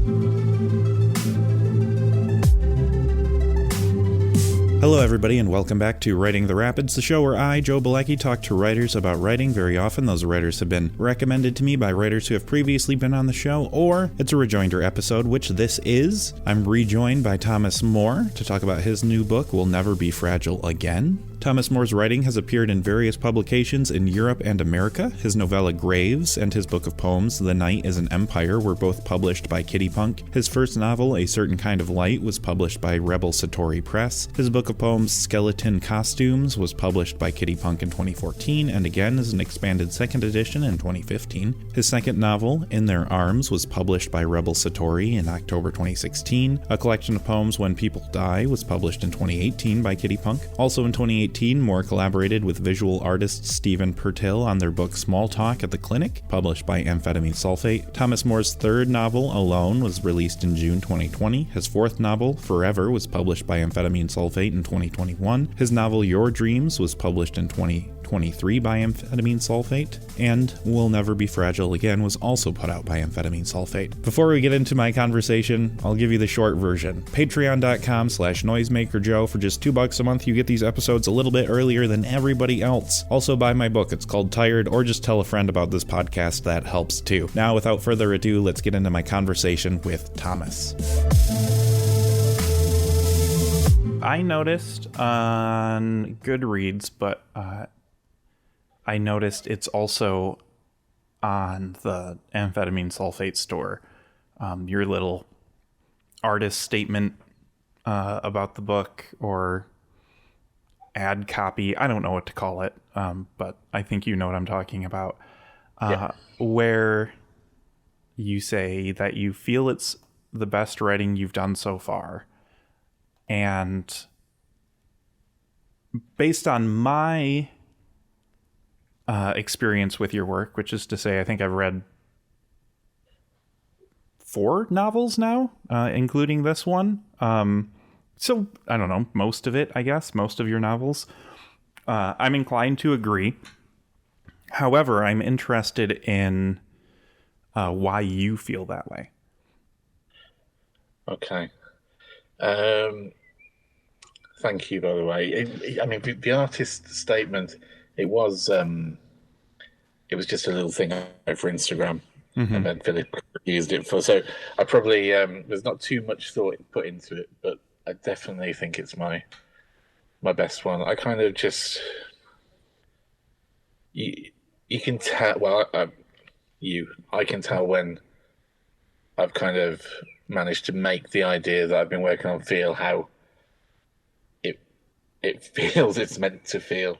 Hello everybody and welcome back to Writing the Rapids, the show where I, Joe Bielecki, talk to writers about writing. Very often those writers have been recommended to me by writers who have previously been on the show, or it's a Rejoinder episode, which this is. I'm rejoined by Thomas More to talk about his new book, We'll Never Be Fragile Again. Thomas More's writing has appeared in various publications in Europe and America. His novella Graves and his book of poems, The Night is an Empire, were both published by Kitty Punk. His first novel, A Certain Kind of Light, was published by Rebel Satori Press. His book of poems, Skeleton Costumes, was published by Kitty Punk in 2014, and again is an expanded second edition in 2015. His second novel, In Their Arms, was published by Rebel Satori in October 2016. A collection of poems, When People Die, was published in 2018 by Kitty Punk. Also in 2018, Moore collaborated with visual artist Stephen Pertil on their book Small Talk at the Clinic, published by Amphetamine Sulfate. Thomas More's third novel, Alone, was released in June 2020. His fourth novel, Forever, was published by Amphetamine Sulfate in 2021. His novel Your Dreams was published in 2023 by Amphetamine Sulfate, and We'll Never Be Fragile Again was also put out by Amphetamine Sulfate. Before we get into my conversation, I'll give you the short version. Patreon.com/NoisemakerJoe. For just $2 a month, you get these episodes a little bit earlier than everybody else. Also buy my book. It's called Tired, or just tell a friend about this podcast. That helps too. Now, without further ado, let's get into my conversation with Thomas. I noticed on Goodreads, but I noticed it's also on the Amphetamine Sulfate store. Your little artist statement about the book, or ad copy, I don't know what to call it, but I think you know what I'm talking about, where you say that you feel it's the best writing you've done so far. And based on my experience with your work, which is to say, I think I've read 4 novels now, including this one. So, I don't know, most of it, I guess, most of your novels. I'm inclined to agree. However, I'm interested in why you feel that way. Okay. Thank you, by the way. The artist statement, it was just a little thing over Instagram, and then Philip used it for. So I probably there's not too much thought put into it, but I definitely think it's my best one. I kind of just you can tell. Well, I can tell when I've kind of managed to make the idea that I've been working on feel how it feels it's meant to feel.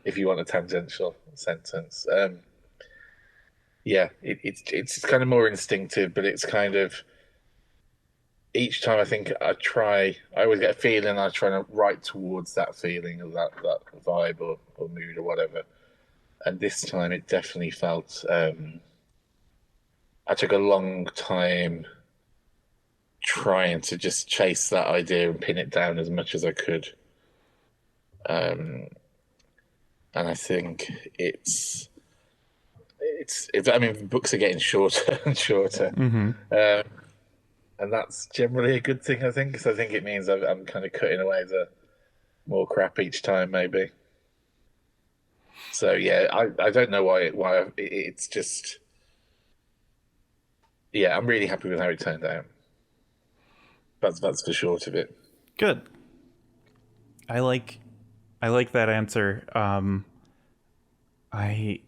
If you want a tangential sentence. It's kind of more instinctive, but it's kind of each time I think I always get a feeling, I try to write towards that feeling of that vibe or mood or whatever. And this time it definitely felt I took a long time trying to just chase that idea and pin it down as much as I could. And I think it's I mean, books are getting shorter and shorter. And that's generally a good thing, I think, because I think it means I'm kind of cutting away the more crap each time, maybe. So yeah, I don't know why it's just, yeah, I'm really happy with how it turned out. That's the short of it. Good. I like that answer. I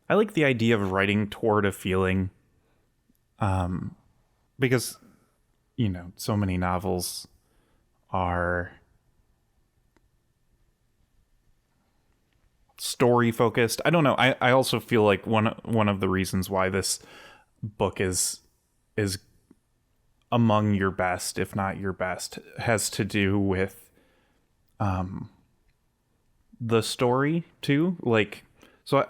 like the idea of writing toward a feeling, because, you know, so many novels are story focused. I don't know. I also feel like one of the reasons why this book is among your best, if not your best, has to do with the story too. Like, so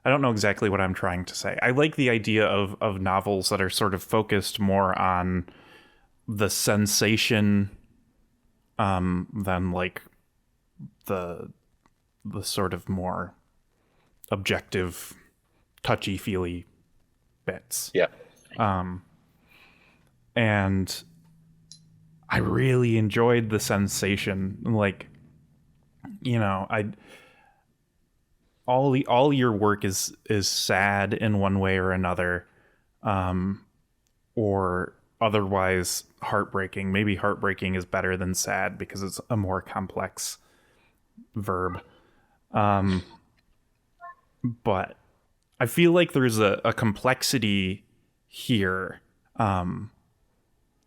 I don't know exactly what I'm trying to say. I like the idea of novels that are sort of focused more on the sensation than like the sort of more objective, touchy-feely bits. Yeah. And I really enjoyed the sensation. Like, you know, all your work is sad in one way or another, or otherwise heartbreaking. Maybe heartbreaking is better than sad because it's a more complex verb. But I feel like there's a complexity here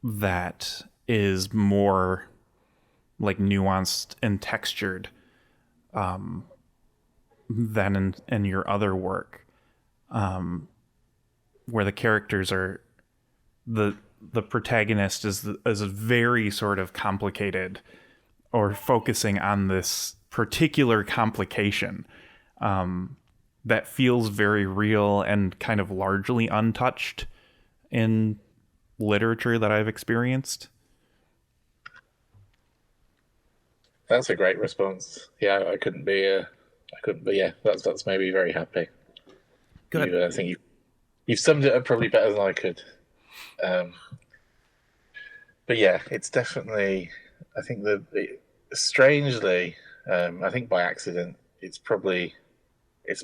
that is more like nuanced and textured than in your other work, where the characters are the protagonist is very sort of complicated, or focusing on this particular complication that feels very real and kind of largely untouched in literature that I've experienced. That's a great response. Yeah, I couldn't be. Yeah, that's made me very happy. Good. I think you've summed it up probably better than I could. But yeah, it's definitely. I think strangely, I think by accident, it's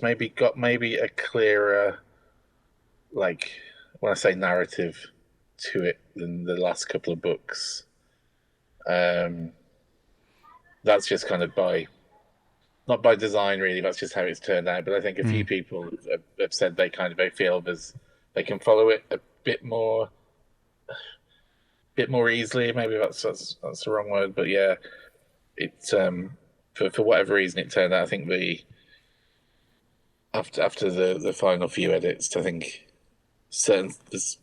maybe got a clearer, like, when I say narrative to it than the last couple of books. That's just kind of not by design really. That's just how it's turned out. But I think a few people have said they feel they can follow it a bit more easily. Maybe that's the wrong word, but yeah, it's for whatever reason it turned out. I think after the final few edits, I think there's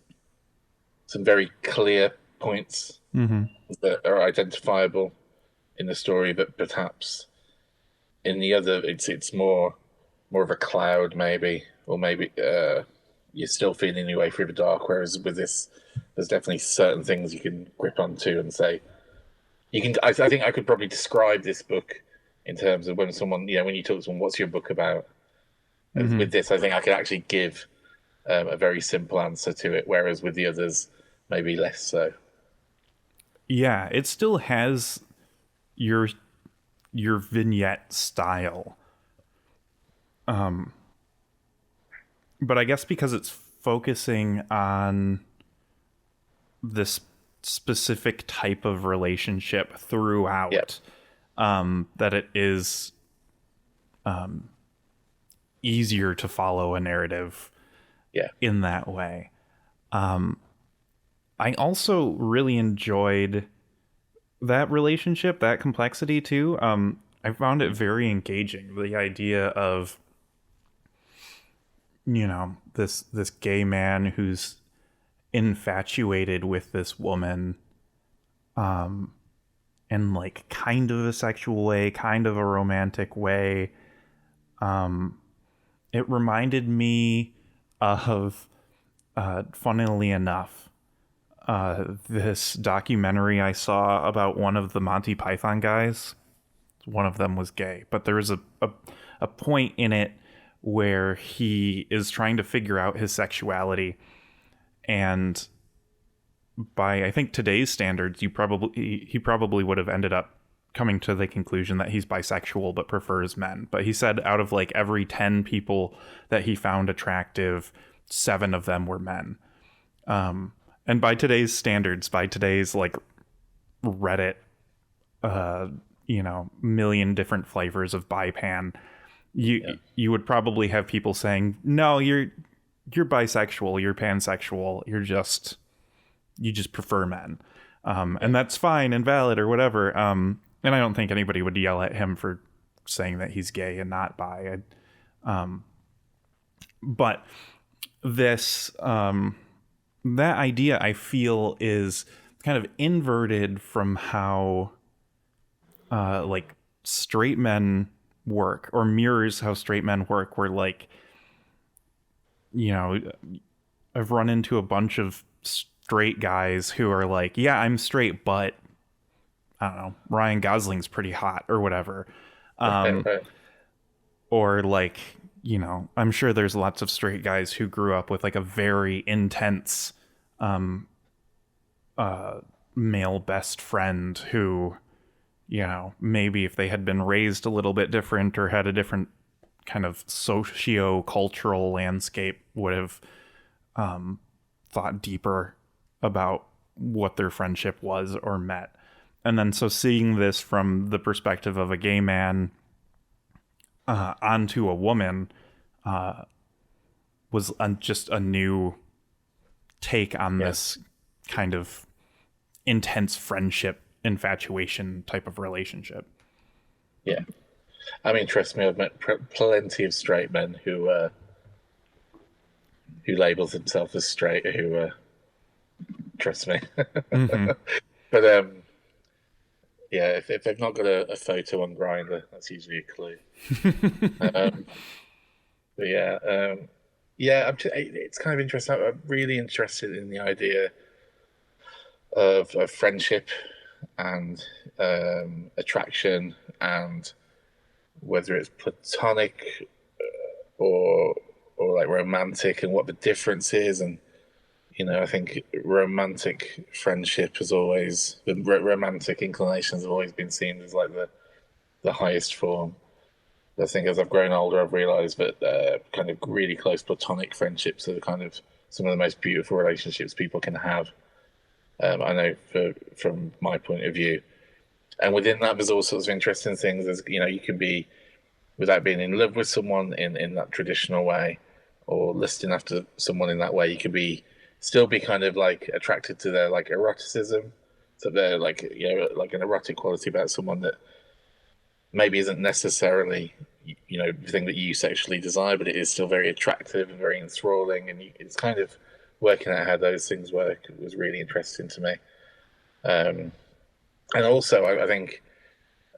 some very clear points that are identifiable in the story, but perhaps in the other, it's more of a cloud, maybe, or maybe you're still feeling your way through the dark. Whereas with this, there's definitely certain things you can grip onto and say. I think I could probably describe this book in terms of when someone, when you talk to someone, what's your book about? With this, I think I could actually give a very simple answer to it, whereas with the others, maybe less so. Yeah, it still has your vignette style. But I guess because it's focusing on this specific type of relationship throughout, that it is easier to follow a narrative in that way. I also really enjoyed that relationship, that complexity too. I found it very engaging. The idea of, this gay man who's infatuated with this woman, in like kind of a sexual way, kind of a romantic way. It reminded me of, funnily enough, this documentary I saw about one of the Monty Python guys. One of them was gay, but there is a point in it where he is trying to figure out his sexuality, and by, I think, today's standards, he probably would have ended up coming to the conclusion that he's bisexual but prefers men. But he said out of like every 10 people that he found attractive, 7 of them were men. And by today's standards, by today's like Reddit, million different flavors of bipan, you would probably have people saying, no, you're bisexual, you're pansexual, you just prefer men. And that's fine and valid or whatever. And I don't think anybody would yell at him for saying that he's gay and not bi. But this, that idea, I feel, is kind of inverted from how like straight men work, or mirrors how straight men work, where like, I've run into a bunch of straight guys who are like, yeah, I'm straight, but I don't know, Ryan Gosling's pretty hot or whatever. Right. Or like, you know, I'm sure there's lots of straight guys who grew up with like a very intense male best friend who, you know, maybe if they had been raised a little bit different or had a different kind of socio-cultural landscape would have thought deeper about what their friendship was or meant. And then so seeing this from the perspective of a gay man onto a woman was just a new take on this kind of intense friendship, infatuation type of relationship. Yeah. I mean, trust me, I've met plenty of straight men who labels himself as straight, who trust me. Mm-hmm. But yeah, if they've not got a photo on Grindr, that's usually a clue. But yeah, yeah, it's kind of interesting. I'm really interested in the idea of friendship and attraction, and whether it's platonic or like romantic, and what the difference is. And you know, I think romantic friendship has always, romantic inclinations have always been seen as like the highest form. I think as I've grown older, I've realised that kind of really close platonic friendships are kind of some of the most beautiful relationships people can have. I know from my point of view. And within that, there's all sorts of interesting things. There's, you know, you can be, without being in love with someone in that traditional way, or lusting after someone in that way, you can still be kind of like attracted to their like eroticism. So they're like, you know, like an erotic quality about someone that maybe isn't necessarily, you know, the thing that you sexually desire, but it is still very attractive and very enthralling. And it's kind of working out how those things work was really interesting to me. And also, I think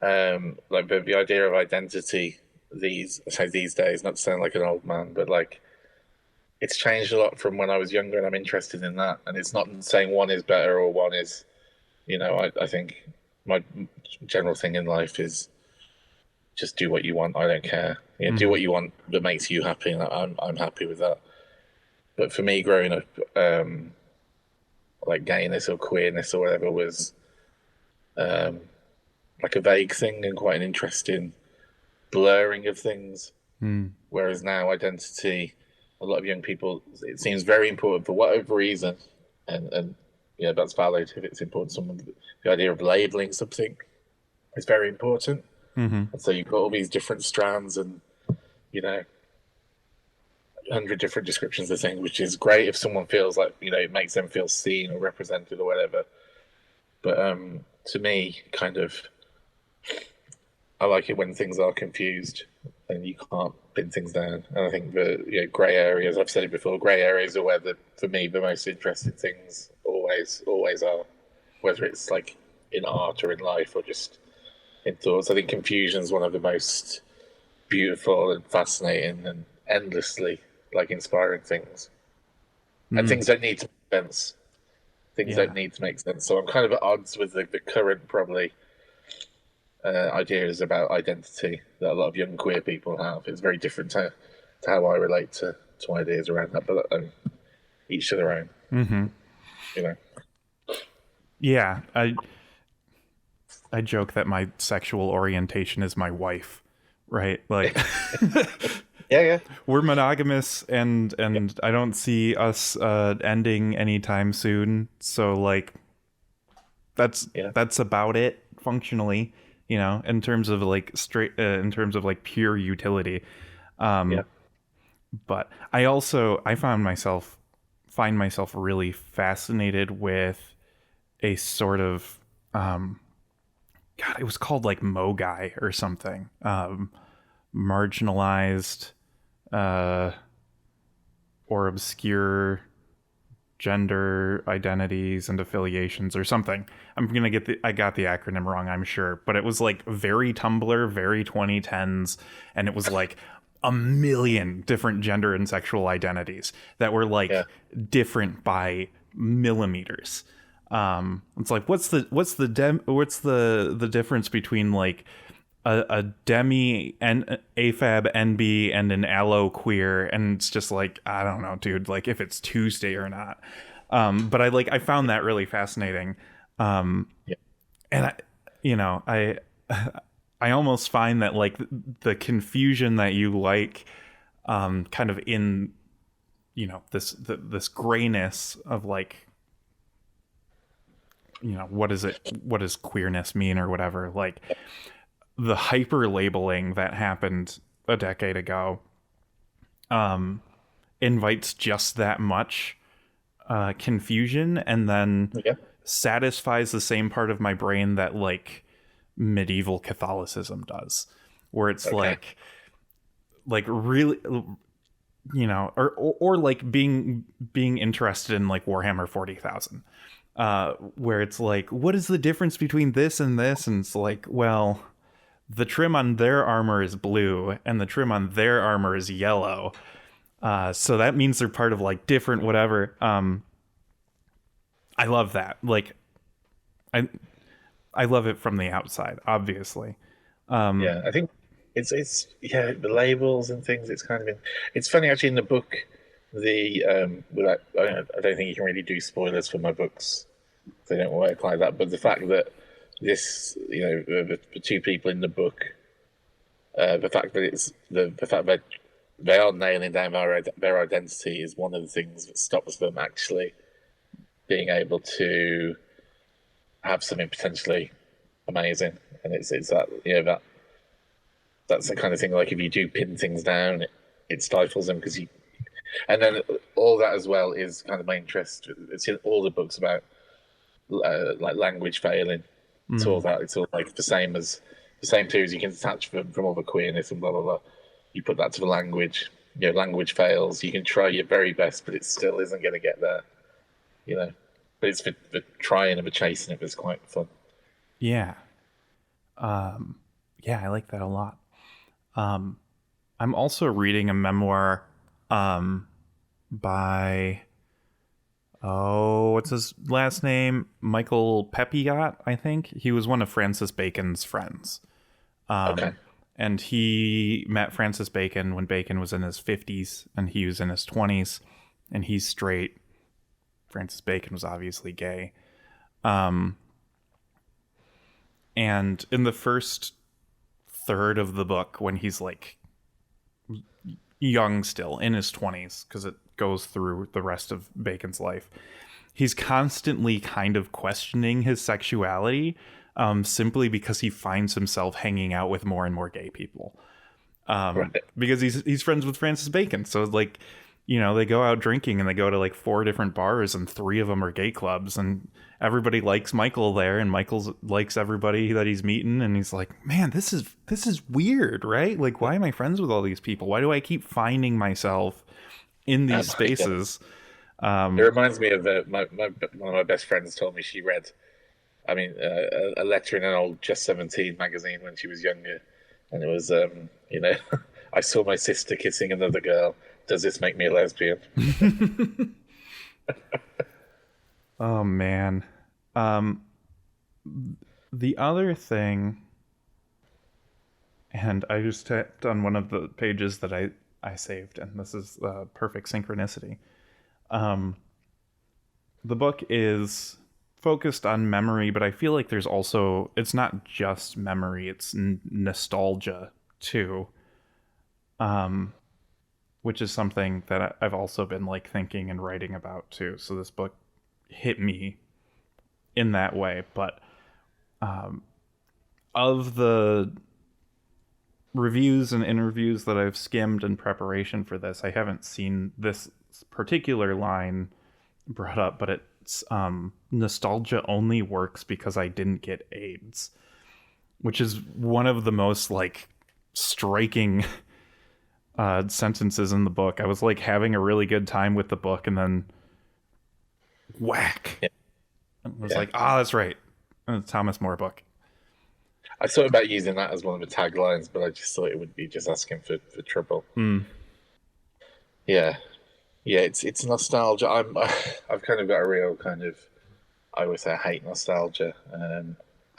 like the idea of identity these days, not to sound like an old man, but like it's changed a lot from when I was younger, and I'm interested in that. And it's not saying one is better or one is, you know, I think my general thing in life is just do what you want. I don't care. You know, do what you want that makes you happy, and I'm happy with that. But for me, growing up, like gayness or queerness or whatever was like a vague thing and quite an interesting blurring of things. Whereas now, identity, a lot of young people, it seems very important for whatever reason, and you know, that's valid if it's important to someone. The idea of labeling something is very important. And so you've got all these different strands and, you know, 100 different descriptions of things, which is great if someone feels like, you know, it makes them feel seen or represented or whatever. But to me, kind of, I like it when things are confused and you can't pin things down. And I think the, you know, grey areas, I've said it before, grey areas are where for me, the most interesting things always are, whether it's like in art or in life or just in thoughts. I think confusion is one of the most beautiful and fascinating and endlessly like inspiring things. And things don't need to make sense. Things don't need to make sense. So I'm kind of at odds with the current probably ideas about identity that a lot of young queer people have. It's very different to how I relate to ideas around that, but each to their own. You know. Yeah, I joke that my sexual orientation is my wife, right? Like, yeah, we're monogamous, and I don't see us ending anytime soon. So like, that's about it functionally, you know, in terms of like in terms of like pure utility. But I find myself really fascinated with a sort of God, it was called like Mogai or something. Marginalized or obscure gender identities and affiliations or something. I got the acronym wrong, I'm sure, but it was like very Tumblr, very 2010s, and it was like a million different gender and sexual identities that were like different by millimeters. It's like what's the difference between like a demi and AFAB NB and an allo queer, and it's just like, I don't know, dude, like if it's Tuesday or not. But I found that really fascinating. Yeah. And I almost find that like the confusion that you like, kind of in, this grayness of like, what does queerness mean or whatever, like the hyper labeling that happened a decade ago, invites just that much confusion, and then Yeah. satisfies the same part of my brain that like medieval Catholicism does, where it's Okay. like really, or like being interested in like Warhammer 40,000, where it's like, what is the difference between this and this? And it's like, well, the trim on their armor is blue and the trim on their armor is yellow. So that means they're part of like different whatever. I love that. Like, I love it from the outside, obviously. Yeah, I think it's yeah, the labels and things. It's kind of it's funny actually in the book. I don't think you can really do spoilers for my books. They don't work like that. But the fact that this, the two people in the book, the fact that it's the fact that they are nailing down their identity is one of the things that stops them actually being able to have something potentially amazing. And it's that that's the kind of thing, like if you do pin things down, it stifles them because you. And then all that as well is kind of my interest. It's in all the books about like language failing. It's all that. It's all like the same theories you can detach from all the queerness and blah blah blah. You put that to the language. Language fails. You can try your very best, but it still isn't going to get there. But it's the trying and the chasing it was quite fun. Yeah. Yeah, I like that a lot. I'm also reading a memoir by, what's his last name? Michael Pepiot, I think. He was one of Francis Bacon's friends. Okay. And he met Francis Bacon when Bacon was in his 50s and he was in his 20s, and he's straight. Francis Bacon was obviously gay. And in the first third of the book, when he's like young still, in his 20s, because it goes through the rest of Bacon's life, he's constantly kind of questioning his sexuality, simply because he finds himself hanging out with more and more gay people. Right. Because he's friends with Francis Bacon. So like, they go out drinking and they go to like 4 different bars and 3 of them are gay clubs, and everybody likes Michael there, and Michael likes everybody that he's meeting, and he's like, man, this is weird, right? Like, why am I friends with all these people? Why do I keep finding myself in these spaces? It reminds me of one of my best friends told me she read, a letter in an old Just 17 magazine when she was younger, and it was, I saw my sister kissing another girl. Does this make me a lesbian? Oh man. The other thing, and I just tapped on one of the pages that I saved, and this is perfect synchronicity. The book is focused on memory, but I feel like there's also, it's not just memory, it's nostalgia too. Which is something that I've also been like thinking and writing about too. So this book hit me in that way. But of the reviews and interviews that I've skimmed in preparation for this, I haven't seen this particular line brought up, but it's nostalgia only works because I didn't get AIDS, which is one of the most like striking sentences in the book. I was like having a really good time with the book, and then whack. Yeah. I was like, that's right. And it's Thomas More book. I thought about using that as one of the taglines, but I just thought it would be just asking for trouble. Yeah, it's nostalgia. I've kind of got a real kind of, I always say I hate nostalgia.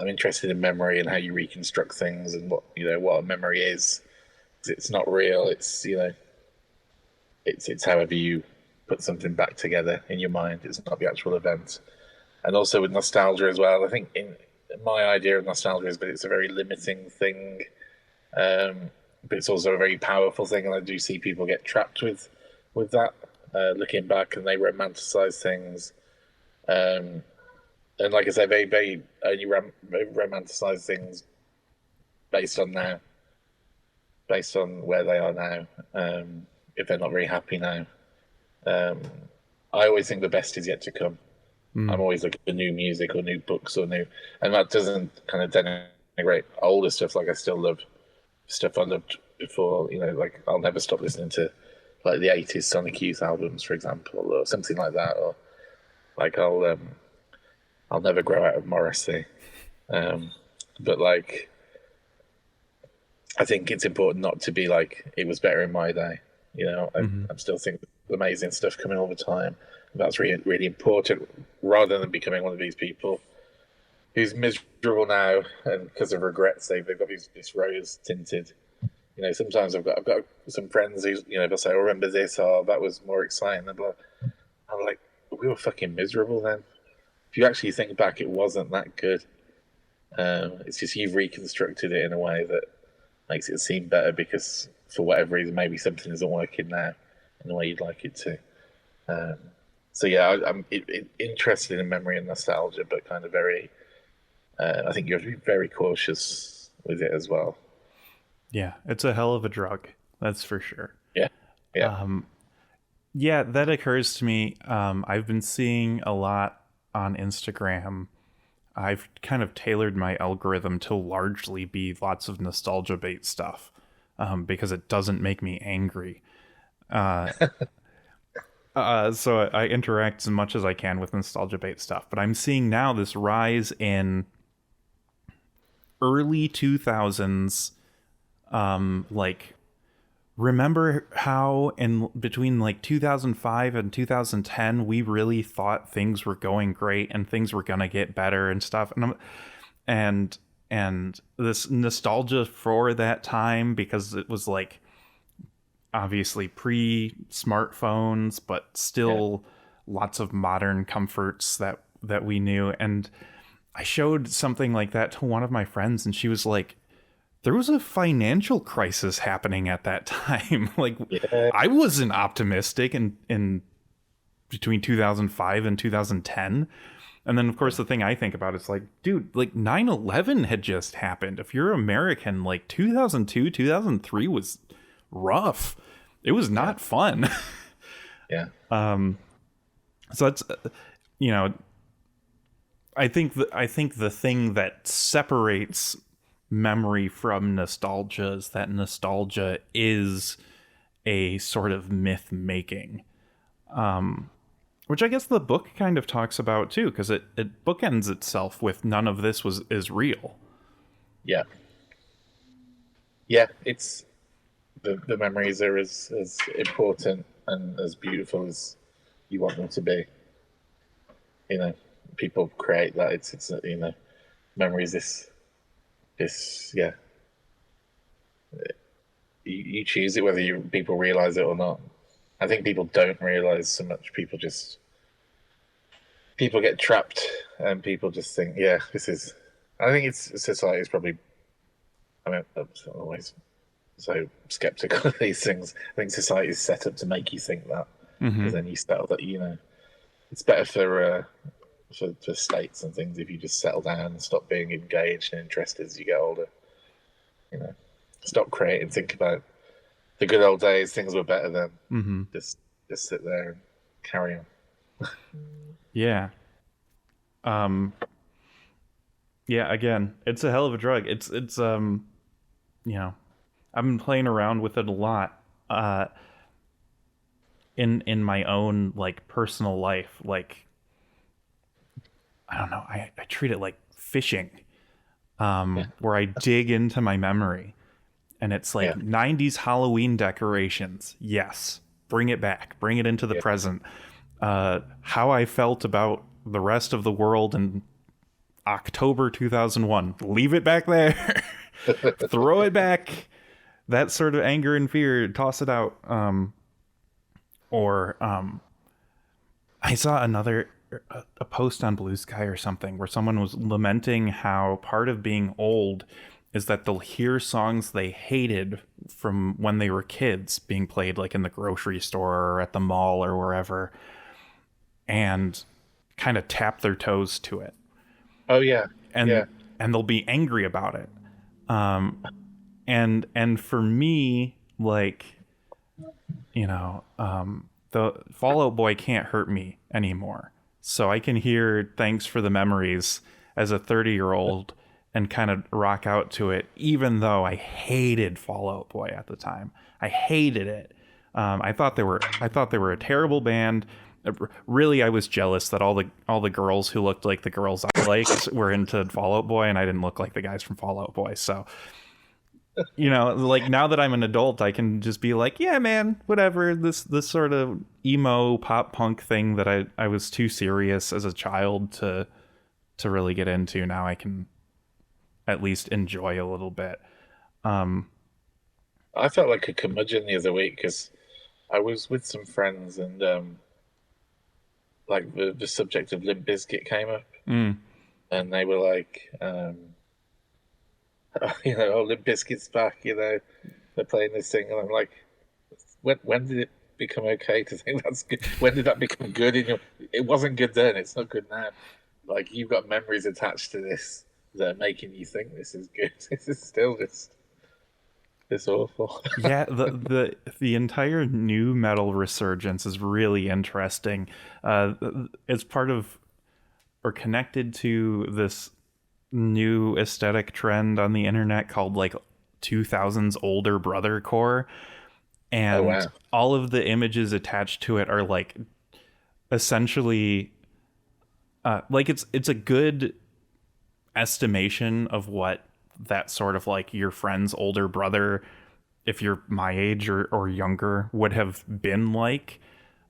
I'm interested in memory and how you reconstruct things and what a memory is. It's not real. It's however you put something back together in your mind. It's not the actual event. And also with nostalgia as well. I think in my idea of nostalgia is that it's a very limiting thing, but it's also a very powerful thing. And I do see people get trapped with that, looking back, and they romanticize things. And like I say, they only romanticize things based on now, based on where they are now. If they're not very happy now, I always think the best is yet to come. I'm always looking for new music or new books and that doesn't kind of denigrate older stuff. Like I still love stuff I loved before. Like I'll never stop listening to like the '80s Sonic Youth albums, for example, or something like that. Or like I'll never grow out of Morrissey. But like, I think it's important not to be like it was better in my day. I'm still thinking amazing stuff coming all the time. That's really, really important, rather than becoming one of these people who's miserable now and because of regrets they've got this rose tinted. Sometimes I've got some friends who they'll say, "I remember this," "Oh, that was more exciting." I'm like, we were fucking miserable then. If you actually think back, it wasn't that good. It's just you've reconstructed it in a way that makes it seem better because for whatever reason, maybe something isn't working now in the way you'd like it to. So yeah, I'm interested in memory and nostalgia, but kind of very. I think you have to be very cautious with it as well. Yeah, it's a hell of a drug, that's for sure. Yeah. Yeah, that occurs to me. I've been seeing a lot on Instagram. I've kind of tailored my algorithm to largely be lots of nostalgia bait stuff, because it doesn't make me angry. So I interact as much as I can with nostalgia bait stuff, but I'm seeing now this rise in early 2000s, like, remember how in between like 2005 and 2010 we really thought things were going great and things were gonna get better and stuff, and this nostalgia for that time, because it was like obviously pre-smartphones, but still lots of modern comforts that we knew. And I showed something like that to one of my friends, and she was like, there was a financial crisis happening at that time. Like, I wasn't optimistic in between 2005 and 2010. And then, of course, the thing I think about is like, dude, like 9/11 had just happened. If you're American, like 2002, 2003 was rough. It was not fun. Yeah. So that's, I think the thing that separates memory from nostalgia is that nostalgia is a sort of myth making, which I guess the book kind of talks about too, because it bookends itself with none of this is real. Yeah, it's the memories are as important and as beautiful as you want them to be. People create that. It's memories. This you choose it whether people realize it or not. I think people don't realize so much. People get trapped, and people just think, this is. I think society is probably. I mean, I'm always so skeptical of these things. I think society is set up to make you think that, because then you settle that. It's better for states and things if you just settle down and stop being engaged and interested as you get older. Stop creating. Think about the good old days. Things were better then. Just sit there and carry on. Yeah. Yeah. Again, it's a hell of a drug. It's I've been playing around with it a lot. In my own like personal life, like. I don't know. I treat it like fishing, where I dig into my memory, and it's like 90s Halloween decorations. Yes, bring it back, bring it into the present. How I felt about the rest of the world and October 2001. Leave it back there. Throw it back. That sort of anger and fear, toss it out. Or I saw a post on Blue Sky or something where someone was lamenting how part of being old is that they'll hear songs they hated from when they were kids being played like in the grocery store or at the mall or wherever, and kind of tap their toes to it. Oh yeah. And they'll be angry about it. And for me, like, you know, the Fall Out Boy can't hurt me anymore. So I can hear Thanks for the Memories as a 30-year-old and kind of rock out to it, even though I hated Fall Out Boy at the time. I hated it. I thought they were a terrible band. Really, I was jealous that all the girls who looked like the girls I liked were into Fall Out Boy, and I didn't look like the guys from Fall Out Boy. So, you know, like, now that I'm an adult, I can just be like, yeah, man, whatever. This sort of emo pop punk thing that I was too serious as a child to really get into. Now I can at least enjoy a little bit. I felt like a curmudgeon the other week because I was with some friends and like the subject of Limp Bizkit came up, and they were like, you know, oh, Limp Bizkit's back, you know, they're playing this thing, and I'm like, when did it become okay to think that's good? When did that become good in your? It wasn't good then. It's not good now. Like, you've got memories attached to this that are making you think this is good. This is still just. It's awful. Yeah, the entire new metal resurgence is really interesting. It's part of or connected to this new aesthetic trend on the internet called like 2000s older brother core, and all of the images attached to it are like essentially like it's a good estimation of what that sort of like your friend's older brother, if you're my age or younger, would have been like.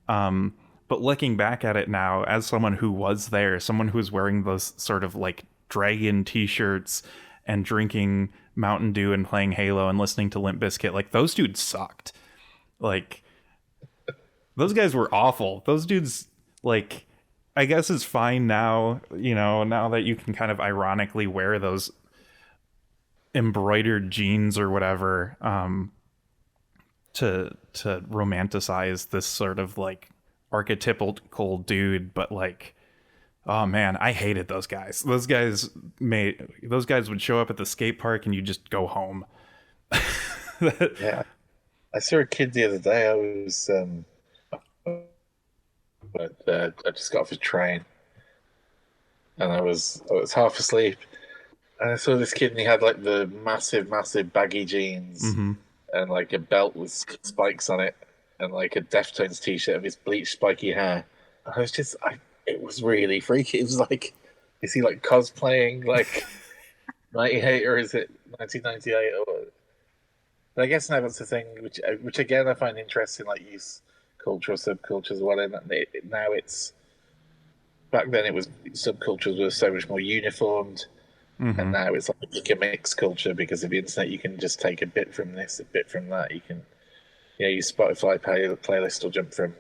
But looking back at it now, as someone who was there, someone who was wearing those sort of like Dragon t-shirts and drinking Mountain Dew and playing Halo and listening to Limp Bizkit, like, those dudes sucked. Like, those guys were awful. Those dudes, like, I guess it's fine now, you know, now that you can kind of ironically wear those embroidered jeans or whatever, to romanticize this sort of like archetypical dude. But like, oh man, I hated those guys. Those guys would show up at the skate park and you just go home. Yeah, I saw a kid the other day. I just got off a train and I was half asleep. And I saw this kid, and he had like the massive baggy jeans, and like a belt with spikes on it, and like a Deftones t-shirt of his bleached spiky hair. And I was just, it was really freaky. It was like, is he like cosplaying like 98 or is it 1998? But I guess now that's the thing, which again I find interesting, like youth culture or subcultures or whatever. Now it's, back then it was, subcultures were so much more uniformed. And now it's like a mixed culture because of the internet. You can just take a bit from this, a bit from that. You can, you know, your Spotify playlist will jump from,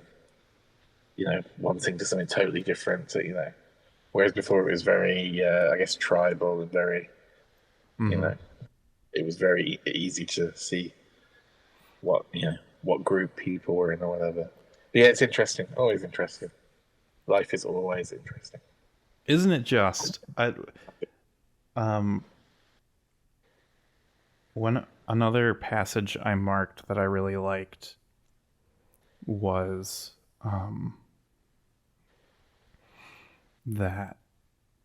you know, one thing to something totally different. To, you know, whereas before it was very, I guess, tribal and very, you know, it was very easy to see what group people were in or whatever. But yeah, it's interesting. Always interesting. Life is always interesting. Isn't it just? When another passage I marked that I really liked was that,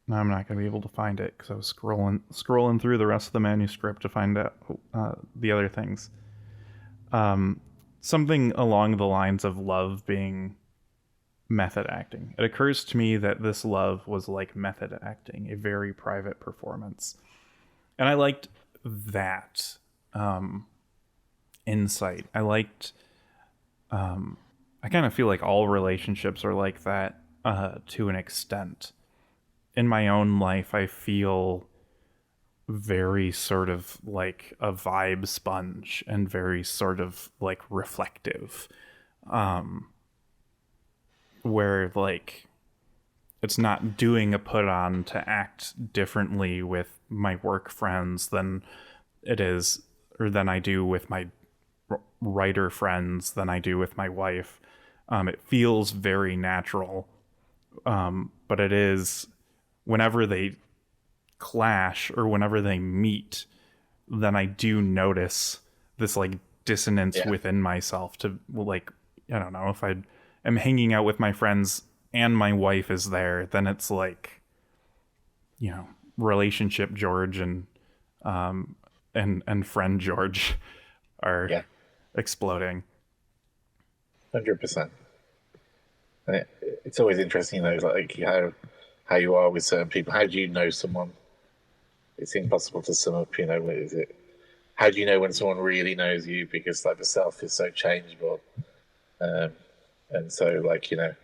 now I'm not going to be able to find it because I was scrolling through the rest of the manuscript to find out the other things. Something along the lines of love being method acting. It occurs to me that this love was like method acting, a very private performance. And I liked that insight. I liked, I kind of feel like all relationships are like that to an extent. in my own life, I feel very sort of like a vibe sponge and very sort of like reflective. Where like it's not doing a put on to act differently with my work friends than it is, or than I do with my writer friends, than I do with my wife. It feels very natural. But it is, whenever they clash or whenever they meet, then I do notice this like dissonance within myself to like, I don't know, if I am hanging out with my friends and my wife is there, then it's like, you know, relationship George and friend George are exploding. 100%. It's always interesting, you know, like how you are with certain people. How do you know someone? It's impossible to sum up, you know. How do you know when someone really knows you? Because like the self is so changeable, and so like, you know,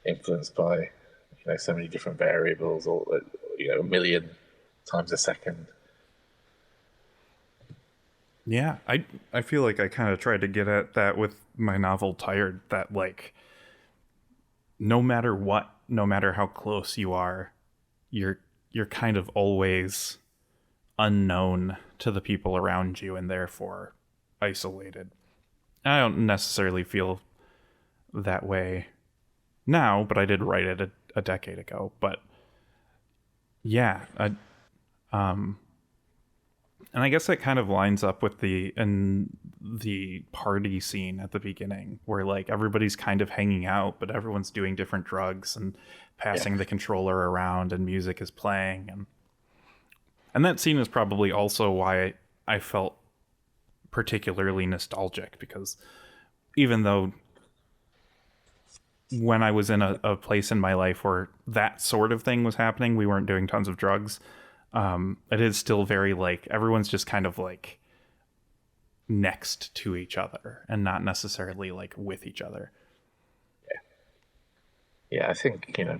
influenced by, you know, so many different variables, or you know, a million times a second. Yeah, I feel like I kind of tried to get at that with my novel Tired, that like no matter what, no matter how close you are, you're kind of always unknown to the people around you and therefore isolated. I don't necessarily feel that way now, but I did write it a decade ago. But yeah, and I guess that kind of lines up with the party scene at the beginning, where like everybody's kind of hanging out, but everyone's doing different drugs and passing the controller around, and music is playing, and that scene is probably also why I felt particularly nostalgic, because even though when I was in a place in my life where that sort of thing was happening, we weren't doing tons of drugs. It is still very like everyone's just kind of like next to each other and not necessarily like with each other. Yeah, I think, you know,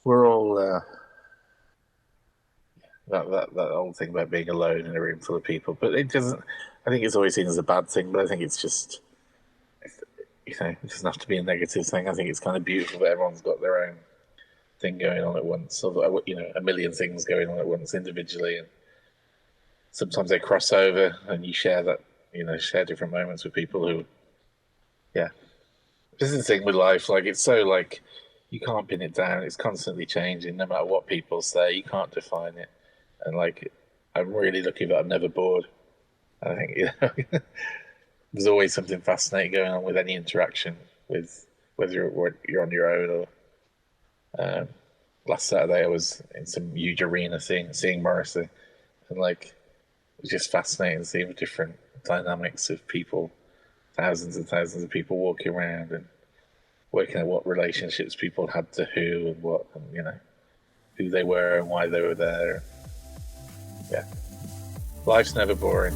we're all that old thing about being alone in a room full of people, but it doesn't. I think it's always seen as a bad thing, but I think it's just, you know, it doesn't have to be a negative thing. I think it's kind of beautiful that everyone's got their own thing going on at once, or you know, a million things going on at once individually, and sometimes they cross over, and you share that, you know, share different moments with people who, this is the thing with life. Like, it's so like you can't pin it down. It's constantly changing. No matter what people say, you can't define it. And like, I'm really lucky that I'm never bored. I think, you know, there's always something fascinating going on with any interaction, with whether you're on your own or. Last Saturday, I was in some huge arena seeing Morrissey, and like, it was just fascinating seeing the different dynamics of people, thousands and thousands of people walking around and working out what relationships people had to who, and what, and you know, who they were and why they were there. Yeah, life's never boring.